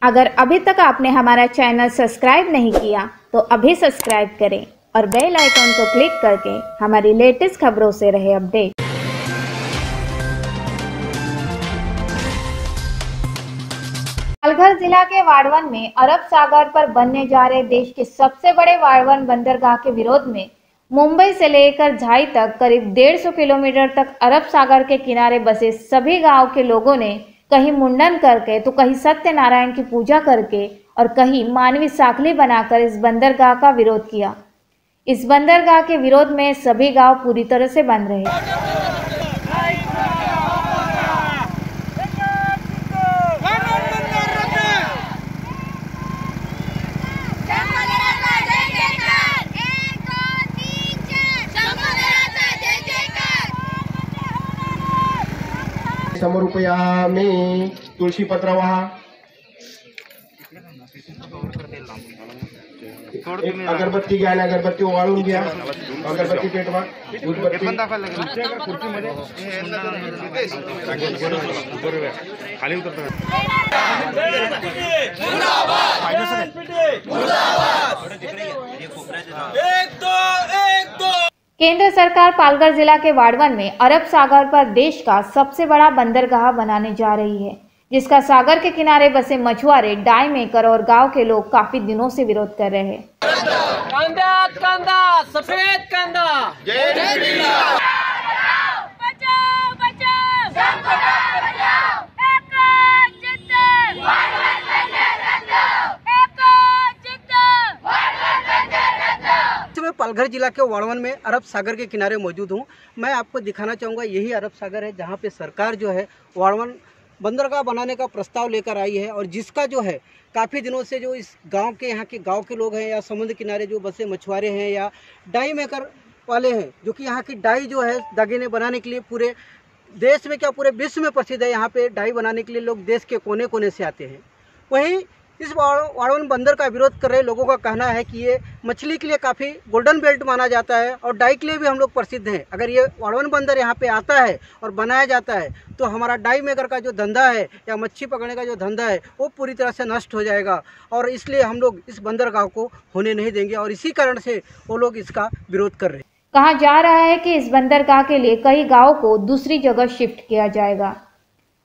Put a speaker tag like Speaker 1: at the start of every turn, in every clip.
Speaker 1: अगर अभी तक आपने हमारा चैनल सब्सक्राइब नहीं किया तो अभी सब्सक्राइब करें और बेल आइकॉन को क्लिक करके हमारी लेटेस्ट खबरों से रहे अपडेट। पालघर जिला के वाड़वन में अरब सागर पर बनने जा रहे देश के सबसे बड़े वाड़वन बंदरगाह के विरोध में मुंबई से लेकर झाई तक करीब 150 किलोमीटर तक अरब सागर के किनारे बसे सभी गांव के लोगों ने कहीं मुंडन करके तो कहीं सत्यनारायण की पूजा करके और कहीं मानवी साखली बनाकर इस बंदरगाह का विरोध किया। इस बंदरगाह के विरोध में सभी गांव पूरी तरह से बंद रहे।
Speaker 2: समर्पयामि तुळशीपत्र वहा अगरबत्ती घ्या आणि अगरबत्ती ओवाळून घ्या। अगरबत्ती पेटवा। खाली उतरता
Speaker 1: केंद्र सरकार पालघर जिला के वाड़वन में अरब सागर पर देश का सबसे बड़ा बंदरगाह बनाने जा रही है, जिसका सागर के किनारे बसे मछुआरे, डाई मेकर और गांव के लोग काफी दिनों से विरोध कर रहे हैं।
Speaker 3: कांदा कांदा सफेद कांदा जय श्री राम। बचाओ बचाओ संपदा बचाओ
Speaker 4: मैं पालघर जिला के वाड़वन में अरब सागर के किनारे मौजूद हूँ। मैं आपको दिखाना चाहूँगा यही अरब सागर है जहाँ पे सरकार जो है वाड़वन बंदरगाह बनाने का प्रस्ताव लेकर आई है और जिसका जो है काफ़ी दिनों से जो इस गांव के यहाँ के गांव के लोग हैं या समुद्र किनारे जो बसे मछुआरे हैं या डाई मेकर वाले हैं, जो कि यहाँ की डाई जो है दागिने बनाने के लिए पूरे देश में क्या पूरे विश्व में प्रसिद्ध है। यहाँ पे डाई बनाने के लिए लोग देश के कोने कोने से आते हैं। वहीं इस वाड़वन बंदर का विरोध कर रहे लोगों का कहना है कि ये मछली के लिए काफ़ी गोल्डन बेल्ट माना जाता है और डाई के लिए भी हम लोग प्रसिद्ध हैं। अगर ये वाड़वन बंदर यहाँ पे आता है और बनाया जाता है तो हमारा डाई मेकर का जो धंधा है या मच्छी पकड़ने का जो धंधा है वो पूरी तरह से नष्ट हो जाएगा और इसलिए हम लोग इस बंदरगाह को होने नहीं देंगे और इसी कारण से वो लोग इसका विरोध कर रहे हैं।
Speaker 1: कहा जा रहा है कि इस बंदरगाह के लिए कई गाँव को दूसरी जगह शिफ्ट किया जाएगा।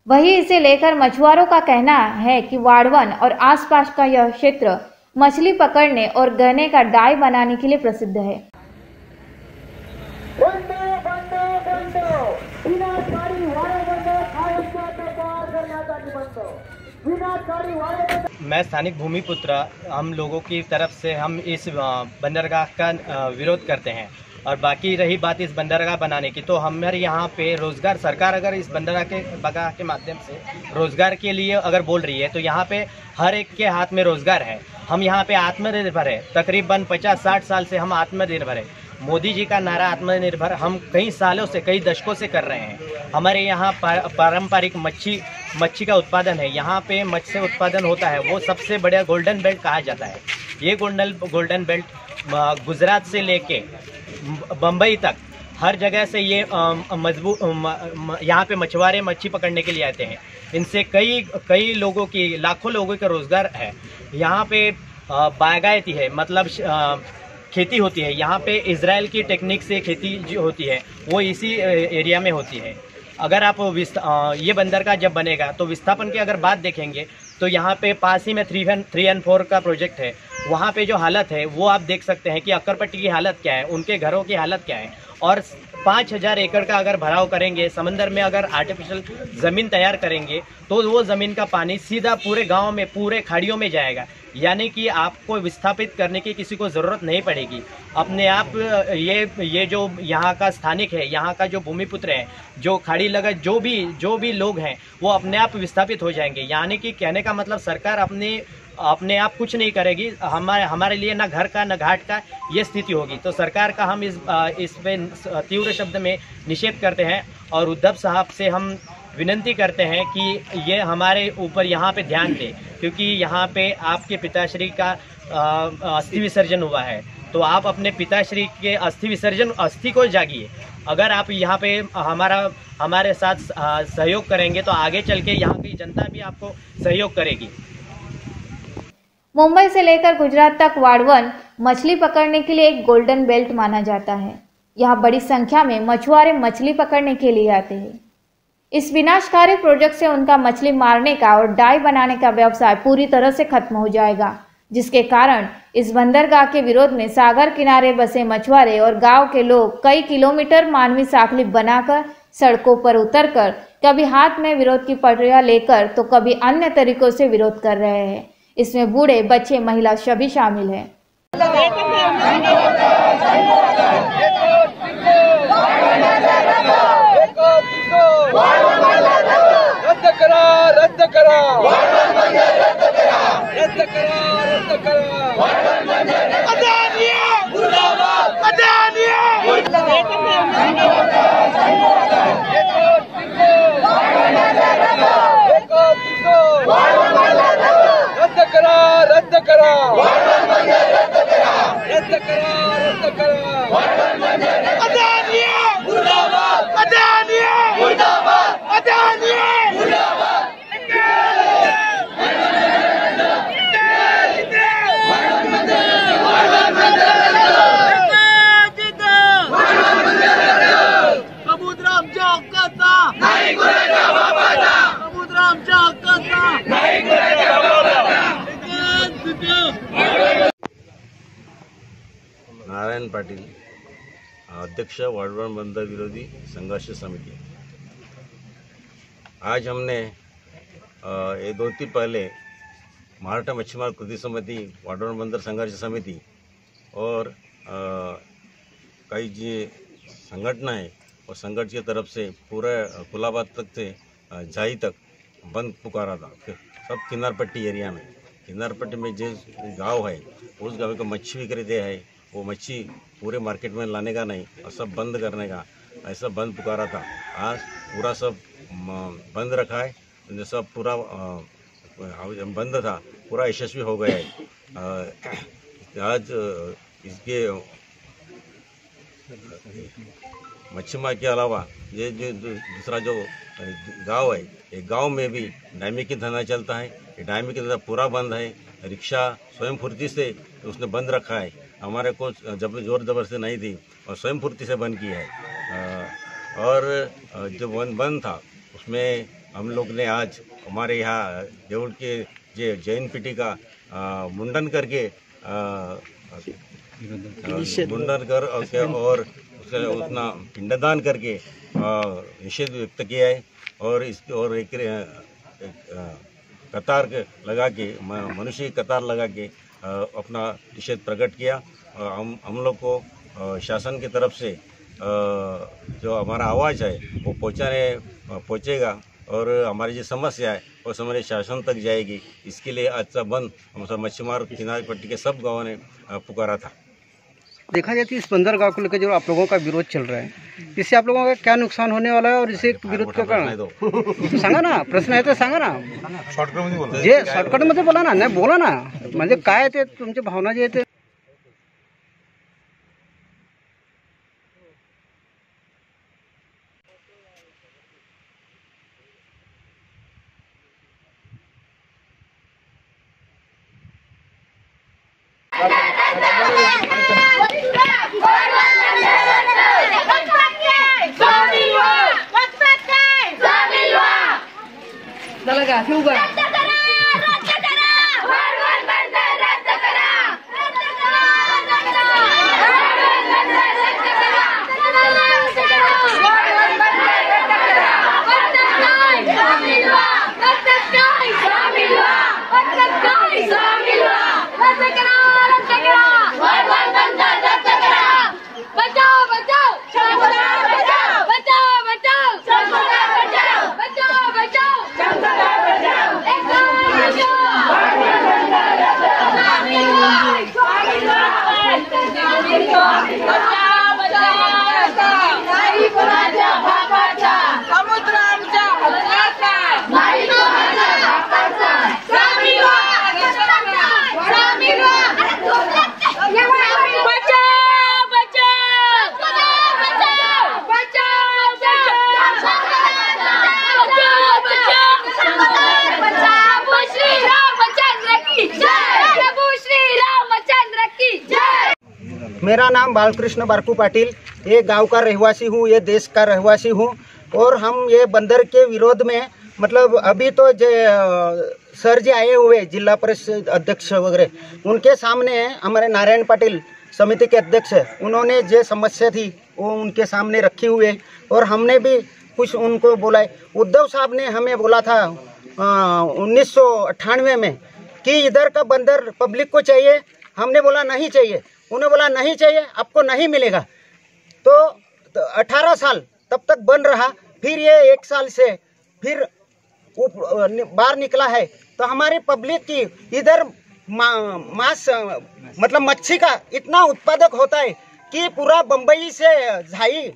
Speaker 1: वहीं इसे लेकर मछुआरों का कहना है कि वाड़वन और आसपास का यह क्षेत्र मछली पकड़ने और गहने का डाई बनाने के लिए प्रसिद्ध है।
Speaker 5: मैं स्थानिक भूमिपुत्र हम लोगों की तरफ से हम इस बंदरगाह का विरोध करते हैं और बाकी रही बात इस बंदरगाह बनाने की, तो हमारे यहाँ पे रोज़गार सरकार अगर इस बंदरगाह के माध्यम से रोज़गार के लिए अगर बोल रही है तो यहाँ पे हर एक के हाथ में रोज़गार है। हम यहाँ पे आत्मनिर्भर है, तकरीबन 50-60 साल से हम आत्मनिर्भर है। मोदी जी का नारा आत्मनिर्भर हम कई सालों से कई दशकों से कर रहे हैं। हमारे यहाँ पारंपरिक मच्छी का उत्पादन है। यहाँ पे मत्स्य उत्पादन होता है, वो सबसे बड़ा गोल्डन बेल्ट कहा जाता है। ये गोल्डन बेल्ट गुजरात से लेके बम्बई तक हर जगह से ये यहाँ पे मछुआरे मच्छी पकड़ने के लिए आते हैं। इनसे कई लोगों की लाखों लोगों का रोजगार है। यहाँ पे बागायती है, मतलब खेती होती है। यहाँ पे इजराइल की टेक्निक से खेती जो होती है वो इसी एरिया में होती है। अगर आप ये बंदरगाह जब बनेगा तो विस्थापन की अगर बात देखेंगे तो यहाँ पे पास ही में 3 और 4 का प्रोजेक्ट है। वहाँ पे जो हालत है वो आप देख सकते हैं कि अक्करपट्टी की हालत क्या है, उनके घरों की हालत क्या है। और 5000 एकड़ का अगर भराव करेंगे, समंदर में अगर आर्टिफिशियल ज़मीन तैयार करेंगे तो वो ज़मीन का पानी सीधा पूरे गांव में, पूरे खाड़ियों में जाएगा। यानी कि आपको विस्थापित करने की किसी को ज़रूरत नहीं पड़ेगी। अपने आप ये जो यहाँ का स्थानिक है, यहाँ का जो भूमिपुत्र है, जो खाड़ी लगा जो भी लोग हैं वो अपने आप विस्थापित हो जाएंगे। यानी कि कहने का मतलब सरकार अपने आप कुछ नहीं करेगी। हमारे लिए ना घर का ना घाट का ये स्थिति होगी। तो सरकार का हम इस पे तीव्र शब्द में निषेध करते हैं और उद्धव साहब से हम विनती करते हैं कि ये हमारे ऊपर यहाँ पे ध्यान दें, क्योंकि यहाँ पे आपके पिताश्री का अस्थि विसर्जन हुआ है। तो आप अपने पिताश्री के अस्थि को जागिए। अगर आप यहाँ पे हमारे साथ सहयोग करेंगे तो आगे चल के यहाँ की जनता भी आपको सहयोग करेगी।
Speaker 1: मुंबई से लेकर गुजरात तक वाड़वन मछली पकड़ने के लिए एक गोल्डन बेल्ट माना जाता है। यहाँ बड़ी संख्या में मछुआरे मछली पकड़ने के लिए आते हैं। इस विनाशकारी प्रोजेक्ट से उनका मछली मारने का और डाई बनाने का व्यवसाय पूरी तरह से खत्म हो जाएगा, जिसके कारण इस बंदरगाह के विरोध में सागर किनारे बसे मछुआरे और गांव के लोग कई किलोमीटर मानवी साखली बनाकर सड़कों पर उतरकर कभी हाथ में विरोध की पटरियां लेकर तो कभी अन्य तरीकों से विरोध कर रहे हैं। इसमें बूढ़े, बच्चे, महिला सभी शामिल हैं।
Speaker 3: रद्द करा
Speaker 6: नारायण पाटील, अध्यक्ष वाड़वन बंदर विरोधी संघर्ष समिति। आज हमने ये 2 दिन पहले महाराष्ट्र मच्छीमार कृति समिति, वाड़वन बंदर संघर्ष समिति और कई जो संगठन है और संगठन की तरफ से पूरे कुलाबाद तक से झाई तक बंद पुकारा था। सब किनारपट्टी एरिया में, किनारपट्टी में जो गांव है उस गांव को मच्छी विक्रेता है, वो मच्छी पूरे मार्केट में लाने का नहीं और सब बंद करने का ऐसा बंद पुकारा था। आज पूरा सब बंद रखा है, सब पूरा बंद था, पूरा यशस्वी हो गया है। आज इसके मच्छीमार के अलावा ये जो दूसरा जो गांव है, ये गांव में भी डायमी की धंधा चलता है। ये डायमी की धंधा पूरा बंद है। रिक्शा स्वयं फुर्ती से उसने बंद रखा है, हमारे को जब जोर जबरदस्ती नहीं थी और स्वयं फुर्ती से बंद किया है। और जो बंद था उसमें हम लोग ने आज हमारे यहाँ देवल के जैन पीटी का मुंडन करके मुंडन कर और उतना पिंडदान करके निषेध व्यक्त किया है। और एक कतार लगा के, मनुष्य की कतार लगा के अपना निषेध प्रकट किया। हम लोग को शासन की तरफ से जो हमारा आवाज़ है वो पहुँचेगा और हमारी जो समस्या है वो हमारे शासन तक जाएगी। इसके लिए आज का बंद हम सब मच्छीमार किनारे पट्टी के सब गाँवों ने पुकारा था।
Speaker 4: देखा जाए तो इस बंदरगाह को लेकर जो आप लोगों का विरोध चल रहा है, इससे आप लोगों का क्या नुकसान होने वाला है और इसे विरोध क्यों करना? तो सांगा ना, प्रश्न आहे तर सांगा ना, जे शॉर्टकट मध्ये बोला ना, नाही बोला ना, म्हणजे काय ते तुमची भावना जी आहे ते
Speaker 1: लगा हुआ
Speaker 7: बचाओ
Speaker 4: मेरा नाम बालकृष्ण बारकू पाटिल, ये गांव का रहवासी हूँ, ये देश का रहवासी हूँ। और हम ये बंदर के विरोध में मतलब अभी तो सर जी आए हुए जिला परिषद अध्यक्ष वगैरह, उनके सामने हमारे नारायण पाटिल समिति के अध्यक्ष है, उन्होंने जो समस्या थी वो उनके सामने रखी हुई है। और हमने भी कुछ उनको बोला है। उद्धव साहब ने हमें बोला था 1998 में कि इधर का बंदर पब्लिक को चाहिए। हमने बोला नहीं चाहिए, उन्हें बोला नहीं चाहिए, आपको नहीं मिलेगा। तो 18 साल तब तक बन रहा, फिर ये 1 साल से फिर बाहर निकला है। तो हमारी पब्लिक की इधर मांस मतलब मच्छी का इतना उत्पादक होता है कि पूरा बम्बई से झाई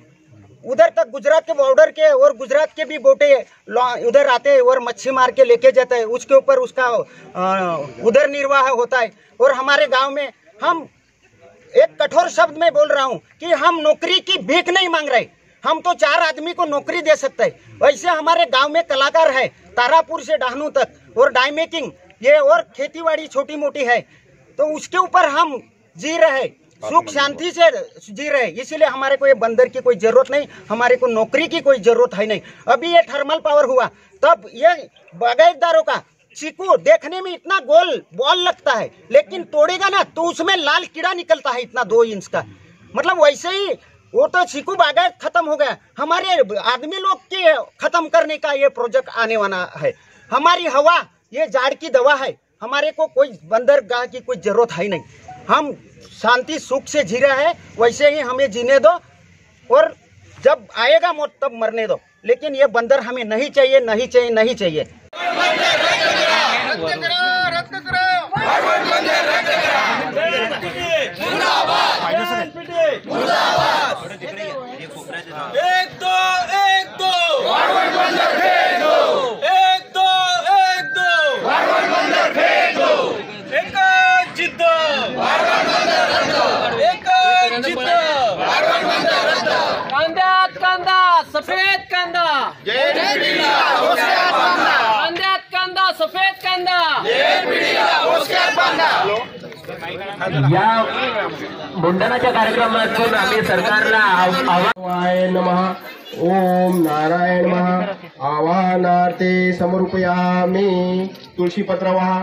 Speaker 4: उधर तक गुजरात के बॉर्डर के और गुजरात के भी बोटे उधर आते हैं और मच्छी मार के लेके जाते हैं, उसके ऊपर उसका उधर निर्वाह होता है। और हमारे गांव में हम एक कठोर शब्द में बोल रहा हूं कि हम नौकरी की भीख नहीं मांग रहे, हम तो 4 आदमी को नौकरी दे सकते हैं। वैसे हमारे गांव में कलाकार है, तारापुर से डाहनू तक, और डाई मेकिंग ये और खेतीबाड़ी छोटी मोटी है, तो उसके ऊपर हम जी रहे, सुख शांति से जी रहे। इसीलिए हमारे को ये बंदर की कोई जरूरत नहीं, हमारे को नौकरी की कोई जरूरत है नहीं। अभी ये थर्मल पावर हुआ तब ये बागायतदारों का चीकू देखने में इतना गोल बॉल लगता है, लेकिन तोड़ेगा ना तो उसमें लाल कीड़ा निकलता है इतना 2 इंच का। मतलब वैसे ही वो तो चीकू बागायत खत्म हो गया, हमारे आदमी लोग के खत्म करने का ये प्रोजेक्ट आने वाला है। हमारी हवा ये जाड़ की दवा है, हमारे को कोई बंदरगाह की कोई जरूरत है नहीं। हम शांति सुख से जी रहे हैं, वैसे ही हमें जीने दो, और जब आएगा मौत तब मरने दो, लेकिन ये बंदर हमें नहीं चाहिए, नहीं चाहिए, नहीं चाहिए।
Speaker 3: कांदा सफेद कांदा, कांद्यात कांदा सफेद कांदा,
Speaker 7: या मुंडनाच्या कार्यक्रमातून आम्ही सरकारला आवाहन
Speaker 2: नमः ओम नारायण नमः आवाहनार्थे समर्पयामि। तुलसी पत्र वहा,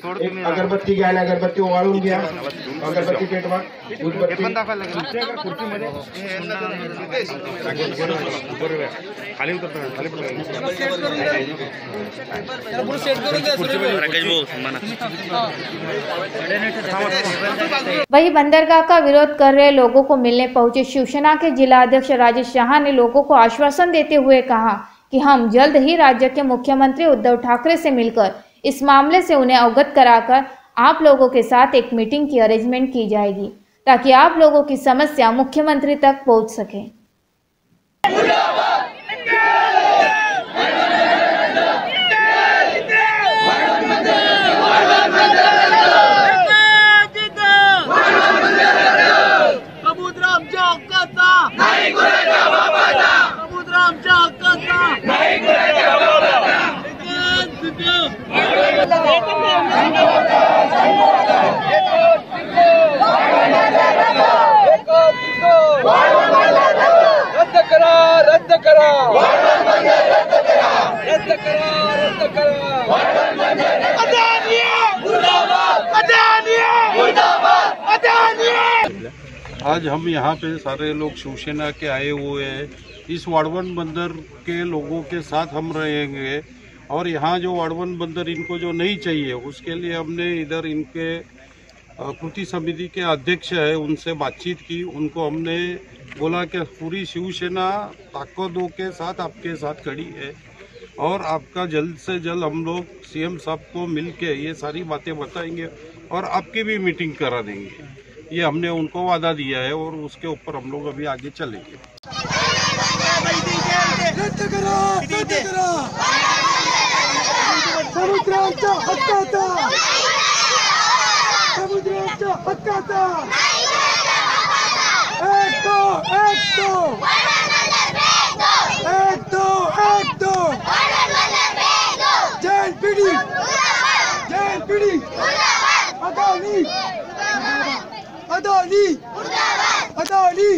Speaker 2: अगरबत्ती घ्या, अगरबत्ती ओवाळून घ्या, अगरबत्ती पेटवा, उदबत्ती खाली
Speaker 1: वहीं बंदरगाह का विरोध कर रहे लोगों को मिलने पहुंचे शिवसेना के जिला अध्यक्ष राजेश शाह ने लोगों को आश्वासन देते हुए कहा कि हम जल्द ही राज्य के मुख्यमंत्री उद्धव ठाकरे से मिलकर इस मामले से उन्हें अवगत कराकर आप लोगों के साथ एक मीटिंग की अरेंजमेंट की जाएगी ताकि आप लोगों की समस्या मुख्यमंत्री तक पहुंच सके।
Speaker 8: आज हम यहाँ पे सारे लोग शिवसेना के आए हुए हैं। इस वाड़वन बंदर के लोगों के साथ हम रहेंगे, और यहाँ जो वाड़वन बंदर इनको जो नहीं चाहिए उसके लिए हमने इधर इनके कृति समिति के अध्यक्ष है उनसे बातचीत की। उनको हमने बोला कि पूरी शिवसेना ताकतों के साथ आपके साथ खड़ी है, और आपका जल्द से जल्द हम लोग सीएम साहब को मिलके ये सारी बातें बताएंगे और आपकी भी मीटिंग करा देंगे। ये हमने उनको वादा दिया है, और उसके ऊपर हम लोग अभी आगे चलेंगे।
Speaker 9: जय पीढ़ी अदानी अदानी